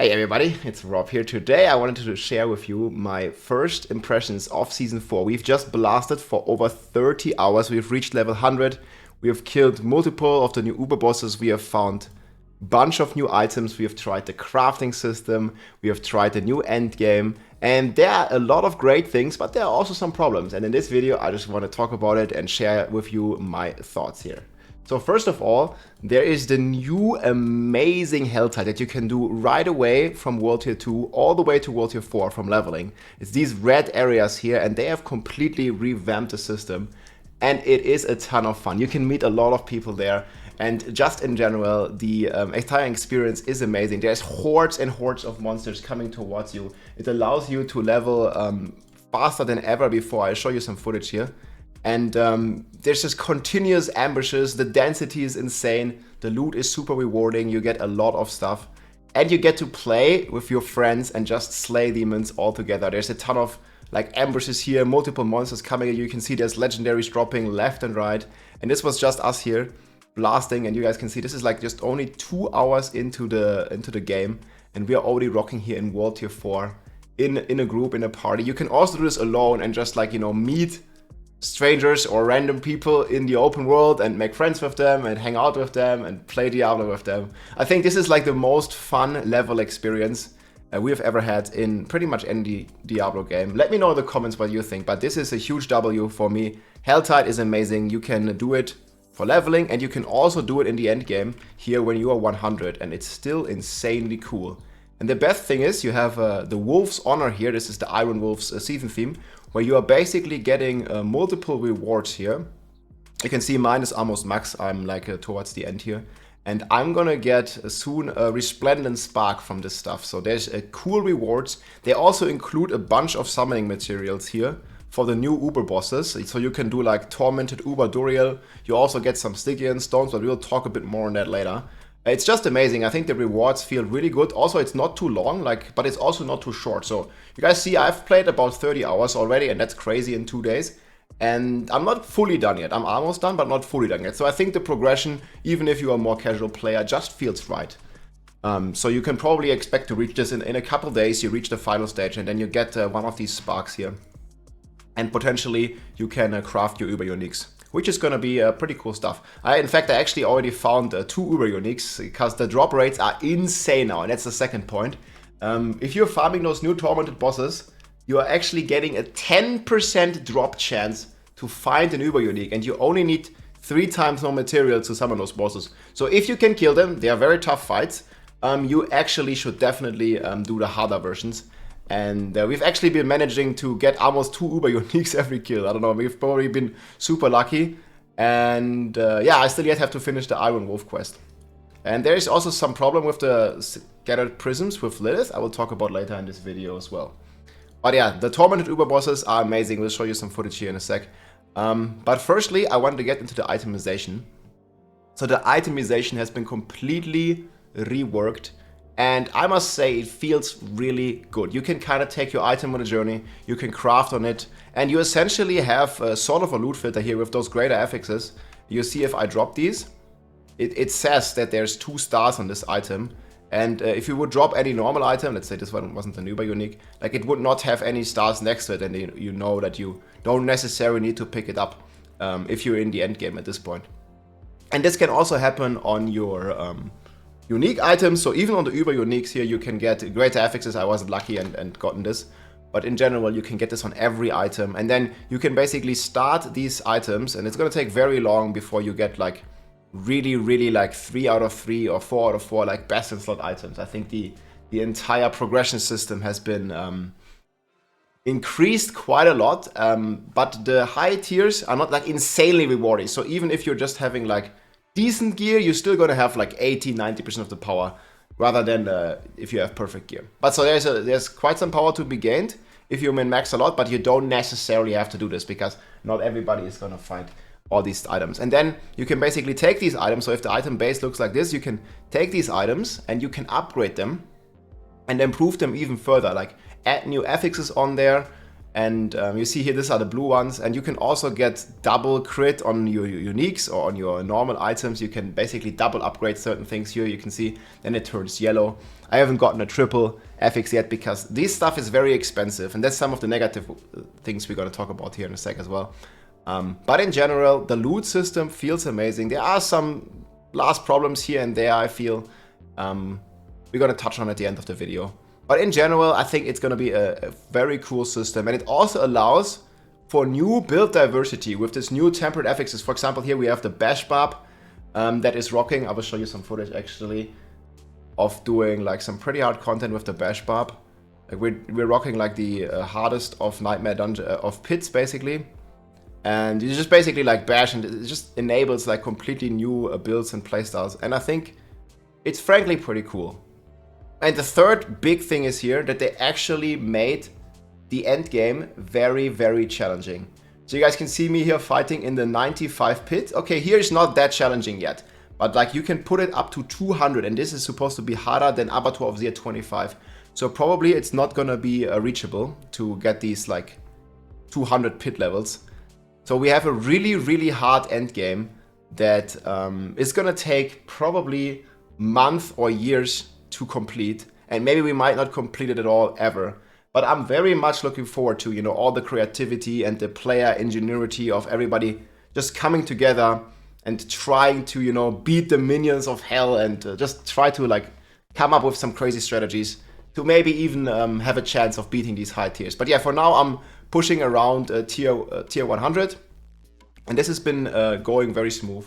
Hey everybody, it's Rob here. Today I wanted to share with you my first impressions of Season 4. We've just blasted for over 30 hours, we've reached level 100, we have killed multiple of the new Uber bosses, we have found a bunch of new items, we have tried the crafting system, we have tried the new end game, and there are a lot of great things, but there are also some problems. And in this video I just want to talk about it and share with you my thoughts here. So first of all, there is the new amazing Helltide that you can do right away from World Tier 2 all the way to World Tier 4 from leveling. It's these red areas here and they have completely revamped the system and it is a ton of fun. You can meet a lot of people there and just in general, the entire experience is amazing. There's hordes and hordes of monsters coming towards you. It allows you to level faster than ever before. I'll show you some footage here. And there's just continuous ambushes, the density is insane, the loot is super rewarding, you get a lot of stuff. And you get to play with your friends and just slay demons all together. There's a ton of like ambushes here, multiple monsters coming at you. You can see there's legendaries dropping left and right. And this was just us here blasting, and you guys can see this is like just only 2 hours into the game. And we are already rocking here in World Tier 4 in a group, in a party. You can also do this alone and just like, you know, meet strangers or random people in the open world and make friends with them and hang out with them and play Diablo with them. I think this is like the most fun level experience we have ever had in pretty much any Diablo game. Let me know in the comments what you think, but this is a huge W for me. Helltide is amazing. You can do it for leveling and you can also do it in the end game here when you are 100, and it's still insanely cool. And the best thing is you have the Wolf's Honor here. This is the Iron Wolf's season theme, where you are basically getting multiple rewards here. You can see mine is almost max. I'm like towards the end here. And I'm gonna get soon a Resplendent Spark from this stuff. So there's cool rewards. They also include a bunch of summoning materials here for the new Uber bosses. So you can do like Tormented Uber Duriel. You also get some Stygian stones, but we'll talk a bit more on that later. It's just amazing. I think the rewards feel really good. Also, it's not too long, but it's also not too short. So you guys see I've played about 30 hours already, and that's crazy in 2 days. And I'm not fully done yet. I'm almost done, but not fully done yet. So I think the progression, even if you are a more casual player, just feels right. So you can probably expect to reach this in a couple days. You reach the final stage, and then you get one of these sparks here. And potentially you can craft your Uber Uniques, which is going to be pretty cool stuff. In fact, I actually already found 2 Uber Uniques because the drop rates are insane now, and that's the second point. If you're farming those new Tormented bosses, you are actually getting a 10% drop chance to find an Uber Unique, and you only need 3 times more material to summon those bosses. So if you can kill them, they are very tough fights. You actually should definitely do the harder versions. And we've actually been managing to get almost 2 Uber Uniques every kill. I don't know, we've probably been super lucky. And yeah, I still yet have to finish the Iron Wolf quest. And there is also some problem with the scattered prisms with Lilith. I will talk about later in this video as well. But yeah, the Tormented Uber bosses are amazing. We'll show you some footage here in a sec. But firstly, I wanted to get into the itemization. So the itemization has been completely reworked. And I must say, it feels really good. You can kind of take your item on a journey, you can craft on it, and you essentially have sort of a loot filter here with those greater affixes. You see if I drop these, it says that there's 2 stars on this item. And if you would drop any normal item, let's say this one wasn't an Uber Unique, like it would not have any stars next to it, and you know that you don't necessarily need to pick it up if you're in the end game at this point. And this can also happen on your unique items. So even on the Uber Uniques here, you can get greater affixes. I wasn't lucky and gotten this, but in general, you can get this on every item. And then you can basically start these items, and it's gonna take very long before you get like really like 3 out of 3 or 4 out of 4 like best in slot items. I think the entire progression system has been increased quite a lot, but the high tiers are not like insanely rewarding. So even if you're just having like decent gear, you're still gonna have like 80-90% of the power rather than if you have perfect gear. But so there's quite some power to be gained if you min-max a lot, but you don't necessarily have to do this because not everybody is gonna find all these items. And then you can basically take these items. So if the item base looks like this, you can take these items and you can upgrade them and improve them even further, like add new affixes on there, And you see here, these are the blue ones, and you can also get double crit on your uniques or on your normal items. You can basically double upgrade certain things here. You can see, then it turns yellow. I haven't gotten a triple affix yet because this stuff is very expensive, and that's some of the negative things we're going to talk about here in a sec as well. But in general, the loot system feels amazing. There are some last problems here and there, I feel. We're going to touch on at the end of the video. But in general, I think it's going to be a very cool system. And it also allows for new build diversity with this new temperate affixes. For example, here we have the Bash Barb that is rocking. I will show you some footage actually of doing like some pretty hard content with the Bash Barb. Like we're rocking like the hardest of Nightmare Dungeon of pits basically. And you just basically like bash, and it just enables like completely new builds and playstyles. And I think it's frankly pretty cool. And the third big thing is here that they actually made the end game very, very challenging. So you guys can see me here fighting in the 95 pit. Okay, here is not that challenging yet, but like you can put it up to 200, and this is supposed to be harder than Abattoir of Zir 25. So probably it's not gonna be reachable to get these like 200 pit levels. So we have a really, really hard end game that is gonna take probably months or years to complete, and maybe we might not complete it at all ever. But I'm very much looking forward to, you know, all the creativity and the player ingenuity of everybody just coming together and trying to, you know, beat the minions of hell and just try to like come up with some crazy strategies to maybe even have a chance of beating these high tiers. But yeah, for now I'm pushing around tier 100, and this has been going very smooth.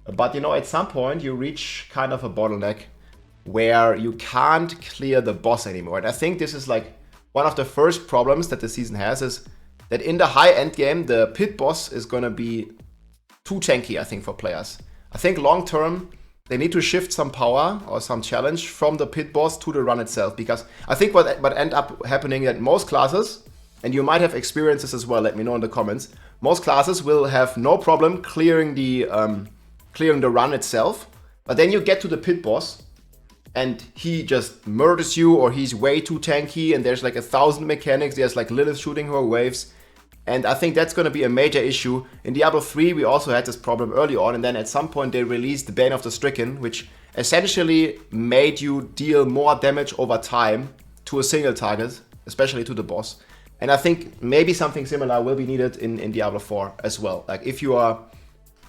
But you know, at some point you reach kind of a bottleneck where you can't clear the boss anymore. And I think this is like one of the first problems that the season has, is that in the high end game, the pit boss is gonna be too tanky, I think, for players. I think long term, they need to shift some power or some challenge from the pit boss to the run itself, because I think what end up happening that most classes, and you might have experiences as well, let me know in the comments, most classes will have no problem clearing the run itself, but then you get to the pit boss, and he just murders you, or he's way too tanky, and there's like 1,000 mechanics. There's like Lilith shooting her waves, and I think that's going to be a major issue. In Diablo 3 we also had this problem early on, and then at some point they released the Bane of the Stricken, which essentially made you deal more damage over time to a single target, especially to the boss. And I think maybe something similar will be needed in Diablo 4 as well, like if you are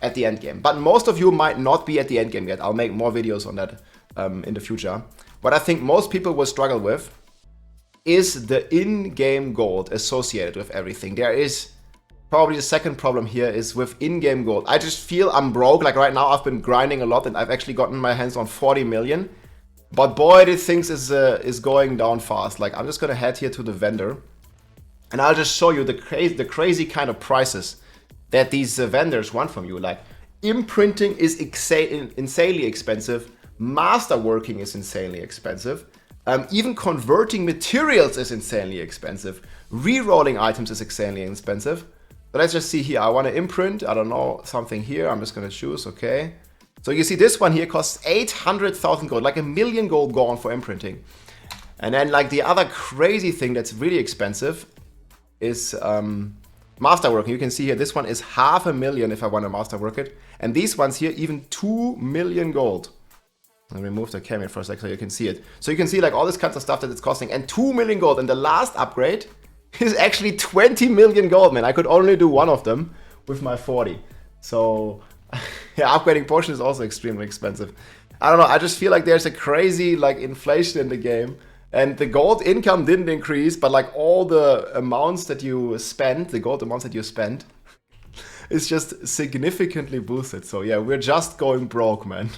at the end game. But most of you might not be at the end game yet. I'll make more videos on that in the future. What I think most people will struggle with is the in-game gold associated with everything. There is probably the second problem here is with in-game gold. I just feel I'm broke. Like right now I've been grinding a lot, and I've actually gotten my hands on 40 million. But boy, this thing is going down fast. Like I'm just gonna head here to the vendor, and I'll just show you the crazy kind of prices that these vendors want from you. Like imprinting is insanely expensive. Masterworking is insanely expensive. Even converting materials is insanely expensive. Rerolling items is insanely expensive. But let's just see here. I want to imprint, I don't know, something here. I'm just going to choose, okay. So you see this one here costs 800,000 gold, like 1 million gold gone for imprinting. And then like the other crazy thing that's really expensive is masterworking. You can see here, this one is 500,000 if I want to masterwork it. And these ones here, even 2 million gold. I'll remove the camera for a sec so you can see it. So you can see like all this kinds of stuff that it's costing, and 2 million gold. And the last upgrade is actually 20 million gold, man. I could only do one of them with my 40. So yeah, upgrading potion is also extremely expensive. I don't know, I just feel like there's a crazy like inflation in the game. And the gold income didn't increase, but like all the amounts that you spend, the gold amounts that you spend, is just significantly boosted. So yeah, we're just going broke, man.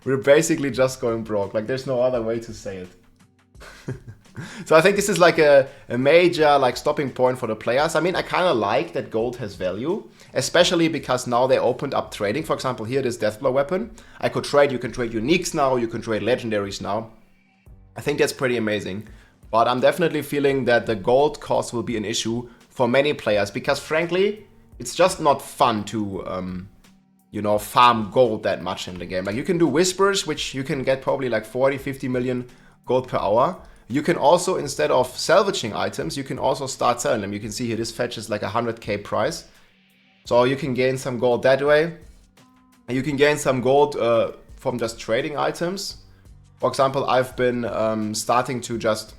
We're basically just going broke. Like there's no other way to say it. So I think this is like a major like stopping point for the players. I mean, I kind of like that gold has value, especially because now they opened up trading. For example, here this Deathblow weapon. I could trade, you can trade uniques now, you can trade legendaries now. I think that's pretty amazing. But I'm definitely feeling that the gold cost will be an issue for many players, because frankly, it's just not fun to you know, farm gold that much in the game. Like you can do whispers, which you can get probably like 40, 50 million gold per hour. you can also, instead of salvaging items, you can also start selling them. You can see here, this fetches like 100k price. So you can gain some gold that way. And you can gain some gold from just trading items. For example, I've been starting to just,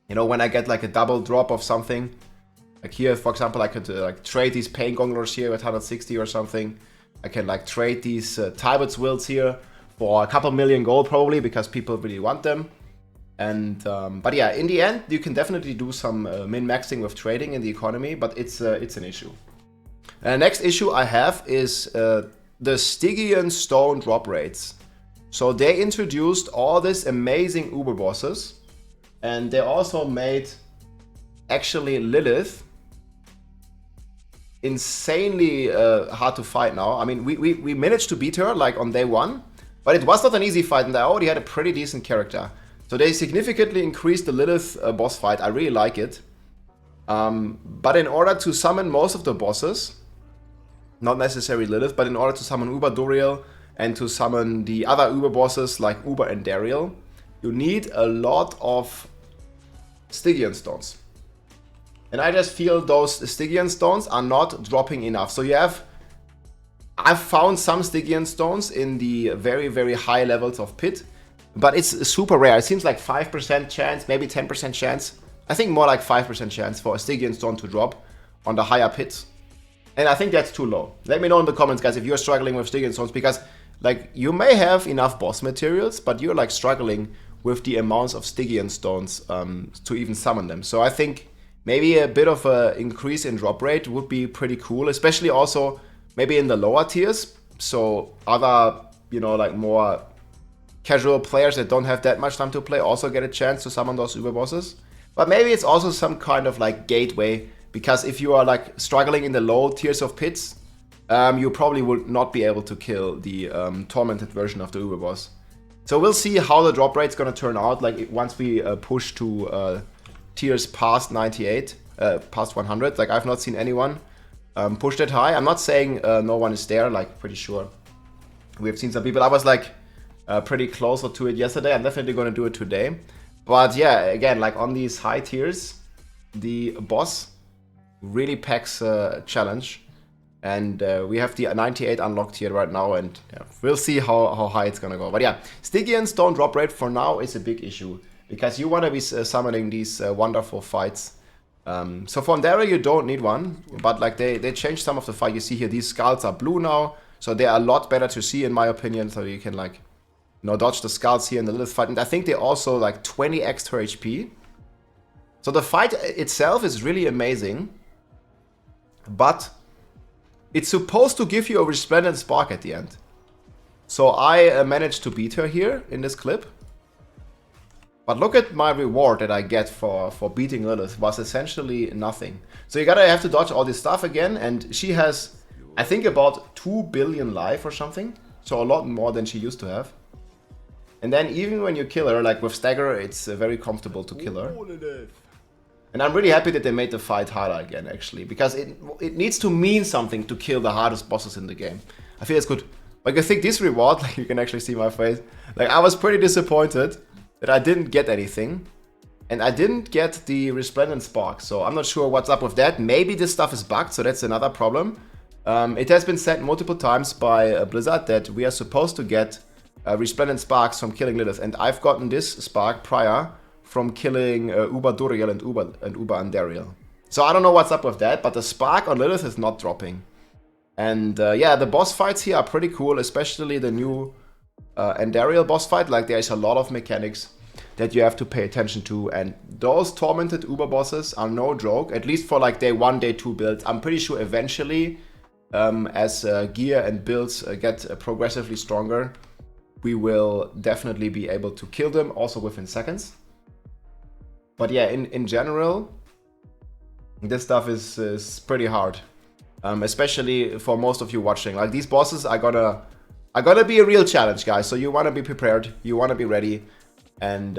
you know, when I get like a double drop of something, like here, for example, I could like trade these pain gonglers here at 160 or something. I can like trade these Talbot's wills here for a couple million gold probably, because people really want them. And but yeah, in the end, you can definitely do some min-maxing with trading in the economy, but it's an issue. Next issue I have is the Stygian stone drop rates. So they introduced all these amazing Uber bosses, and they also made actually Lilith insanely hard to fight now. I mean, we managed to beat her like on day 1, but it was not an easy fight, and I already had a pretty decent character. So they significantly increased the Lilith boss fight. I really like it. But in order to summon most of the bosses, not necessarily Lilith, but in order to summon Uber Duriel and to summon the other Uber bosses like Uber and Dariel, you need a lot of Stygian stones. And I just feel those Stygian stones are not dropping enough. So you have, I've found some Stygian stones in the very, very high levels of pit, but it's super rare. It seems like 5% chance, maybe 10% chance. I think more like 5% chance for a Stygian stone to drop on the higher pits. And I think that's too low. Let me know in the comments, guys, if you're struggling with Stygian stones, because like you may have enough boss materials, but you're like struggling with the amounts of Stygian stones to even summon them. So I think maybe a bit of an increase in drop rate would be pretty cool, especially also maybe in the lower tiers. So other, you know, like more casual players that don't have that much time to play also get a chance to summon those Uber bosses. But maybe it's also some kind of like gateway, because if you are like struggling in the low tiers of pits, you probably would not be able to kill the Tormented version of the Uber boss. So we'll see how the drop rate's gonna turn out, like once we push to tiers past 98, past 100. Like I've not seen anyone push that high. I'm not saying no one is there, like pretty sure we've seen some people. I was like pretty closer to it yesterday. I'm definitely gonna do it today. But yeah, again, like on these high tiers, the boss really packs a challenge. And we have the 98 unlocked here right now, and yeah, we'll see how high it's gonna go. But yeah, Stygian stone drop rate for now is a big issue, because you want to be summoning these wonderful fights. So for Dara you don't need one, but like they changed some of the fight. You see here, these skulls are blue now, so they are a lot better to see in my opinion. So you can like, you know, dodge the skulls here in the Lilith fight. And I think they also like 20 extra HP. So the fight itself is really amazing, but it's supposed to give you a resplendent spark at the end. So I managed to beat her here in this clip. But look at my reward that I get for beating Lilith. Was essentially nothing. So you gotta have to dodge all this stuff again, and she has, I think, about 2 billion life or something. So a lot more than she used to have. And then even when you kill her, like with Stagger, it's very comfortable to kill her. And I'm really happy that they made the fight harder again, actually, because it needs to mean something to kill the hardest bosses in the game. I feel it's good. Like, I think this reward, like you can actually see my face, like I was pretty disappointed that I didn't get anything. And I didn't get the Resplendent Spark, so I'm not sure what's up with that. Maybe this stuff is bugged, so that's another problem. It has been said multiple times by Blizzard that we are supposed to get Resplendent Sparks from killing Lilith, and I've gotten this spark prior from killing Uber Duriel and Uber Andariel. So I don't know what's up with that, but the spark on Lilith is not dropping. And yeah, the boss fights here are pretty cool, especially the new Andariel boss fight. Like there's a lot of mechanics that you have to pay attention to, and those Tormented Uber bosses are no joke, at least for like day 1, day 2 builds. I'm pretty sure eventually, as gear and builds get progressively stronger, we will definitely be able to kill them also within seconds. But yeah, in general, this stuff is pretty hard, especially for most of you watching. Like these bosses are gonna be a real challenge, guys. So you want to be prepared, you want to be ready, and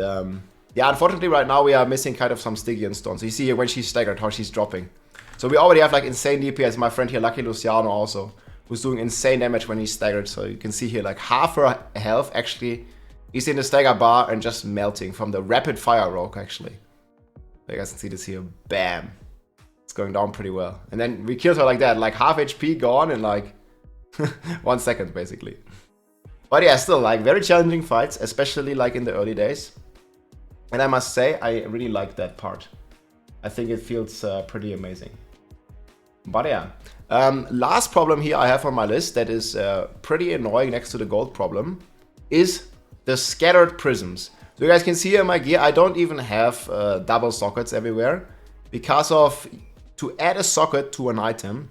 yeah, unfortunately right now we are missing kind of some Stygian stones. So you see here when she's staggered how she's dropping. So we already have like insane DPS. My friend here, Lucky Luciano, also, who's doing insane damage when he's staggered. So you can see here like half her health actually He's in the stagger bar and just melting from the rapid fire rogue, actually. You guys can see this here. Bam. It's going down pretty well. And then we killed her like that, like half HP gone in like 1 second, basically. But yeah, still, like, very challenging fights, especially like in the early days. And I must say, I really like that part. I think it feels pretty amazing. But yeah, last problem here I have on my list that is pretty annoying next to the gold problem is the scattered prisms. So you guys can see here in my gear, I don't even have double sockets everywhere because of to add a socket to an item,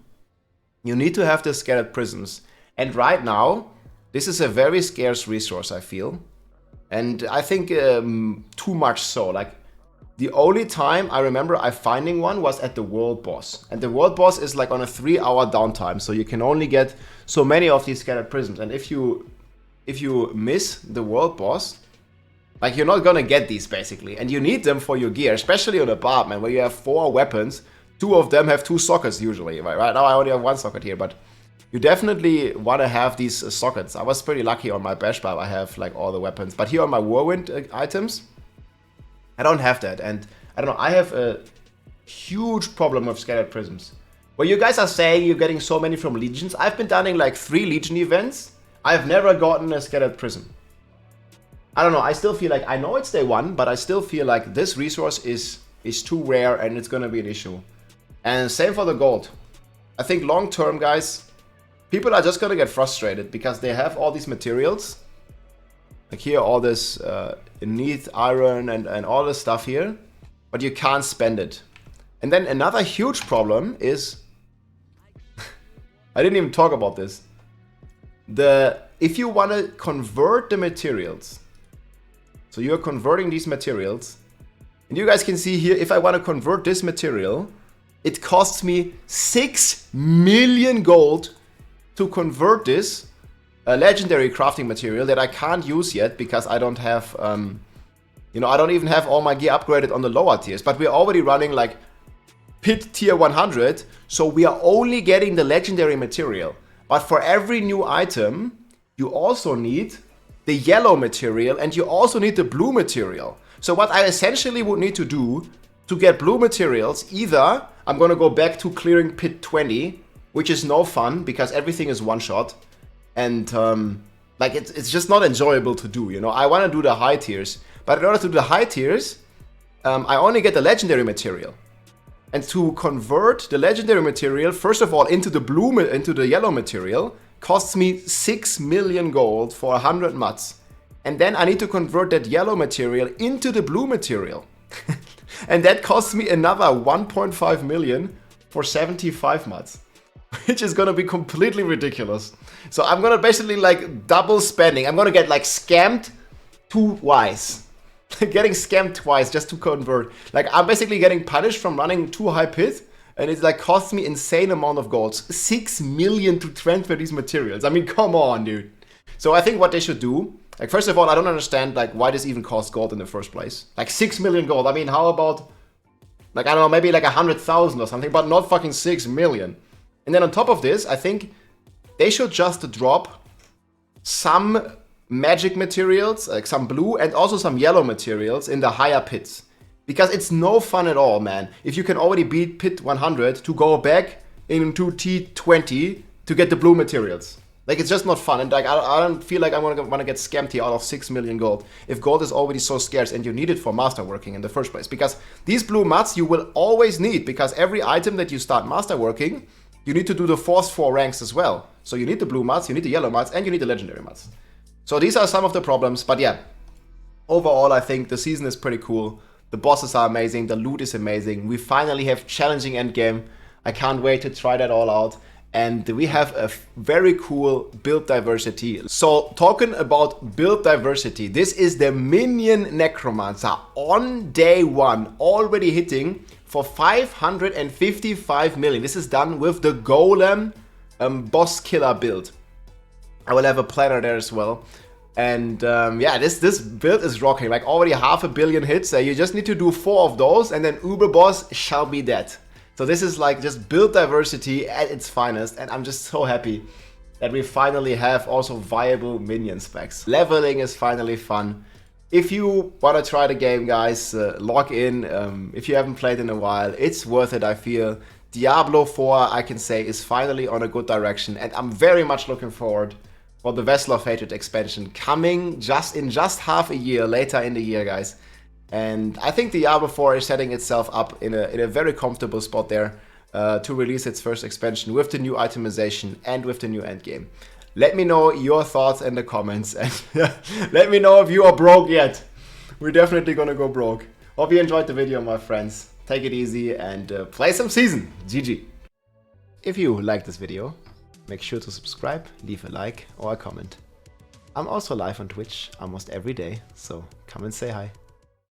you need to have the scattered prisms. And right now, this is a very scarce resource, I feel. And I think too much so. Like, the only time I remember I finding one was at the world boss. And the world boss is like on a 3-hour downtime. So you can only get so many of these scattered prisms. And if you miss the world boss, like, you're not gonna get these, basically. And you need them for your gear, especially on a barb, man, where you have 4 weapons. 2 of them have 2 sockets usually. Right now I only have 1 socket here, but you definitely want to have these sockets. I was pretty lucky on my bash barb, I have like all the weapons. But here on my whirlwind items, I don't have that. And I don't know, I have a huge problem with scattered prisms. Where you guys are saying you're getting so many from legions, I've been done like 3 legion events. I've never gotten a scattered prism. I don't know, I still feel like, I know it's day 1, but I still feel like this resource is too rare and it's gonna be an issue. And same for the gold. I think long term, guys, people are just gonna get frustrated because they have all these materials. Like here, all this neath iron and all this stuff here, but you can't spend it. And then another huge problem is, I didn't even talk about this. If you want to convert the materials, so you're converting these materials, and you guys can see here, if I want to convert this material, it costs me 6 million gold to convert this legendary crafting material that I can't use yet because I don't have, you know, I don't even have all my gear upgraded on the lower tiers, but we're already running like pit tier 100, so we are only getting the legendary material. But for every new item, you also need the yellow material and you also need the blue material. So what I essentially would need to do to get blue materials, either I'm gonna go back to clearing pit 20, which is no fun because everything is one shot. And like it's just not enjoyable to do, you know. I want to do the high tiers, but in order to do the high tiers, I only get the legendary material. And to convert the legendary material, first of all, into the yellow material, costs me 6 million gold for 100 mats. And then I need to convert that yellow material into the blue material. And that costs me another 1.5 million for 75 mats. Which is gonna be completely ridiculous. So I'm gonna basically like double spending. I'm gonna get like scammed twice. Getting scammed twice just to convert. Like I'm basically getting punished from running too high pit. And it's like costs me insane amount of gold. 6 million to transfer these materials. I mean, come on, dude. So I think what they should do, like first of all, I don't understand like why this even costs gold in the first place. Like 6 million gold. I mean, how about like, I don't know, maybe like 100,000 or something, but not fucking 6 million. And then on top of this, I think they should just drop some magic materials, like some blue and also some yellow materials in the higher pits. Because it's no fun at all, man. If you can already beat pit 100 to go back into T20 to get the blue materials. Like, it's just not fun. And like, I don't feel like I'm gonna get scammed here out of 6 million gold. If gold is already so scarce and you need it for masterworking in the first place. Because these blue mats you will always need. Because every item that you start masterworking, you need to do the first 4 ranks as well. So you need the blue mats, you need the yellow mats, and you need the legendary mats. So these are some of the problems, but yeah. Overall, I think the season is pretty cool. The bosses are amazing, the loot is amazing. We finally have challenging endgame. I can't wait to try that all out. And we have a very cool build diversity. So talking about build diversity, this is the Minion Necromancer on day 1, already hitting for 555 million. This is done with the Golem boss killer build. I will have a planner there as well. And yeah, this build is rocking. Like already 500 million hits. You just need to do 4 of those and then Uber boss shall be dead. So this is like just build diversity at its finest. And I'm just so happy that we finally have also viable minion specs. Leveling is finally fun. If you want to try the game, guys, log in. If you haven't played in a while, it's worth it, I feel. Diablo 4, I can say, is finally on a good direction, and I'm very much looking forward for the Vessel of Hatred expansion coming in just half a year later in the year, guys. And I think Diablo 4 is setting itself up in a very comfortable spot there to release its first expansion with the new itemization and with the new endgame. Let me know your thoughts in the comments, and let me know if you are broke yet. We're definitely gonna go broke. Hope you enjoyed the video, my friends. Take it easy and play some Season. GG. If you like this video, make sure to subscribe, leave a like or a comment. I'm also live on Twitch almost every day, so come and say hi.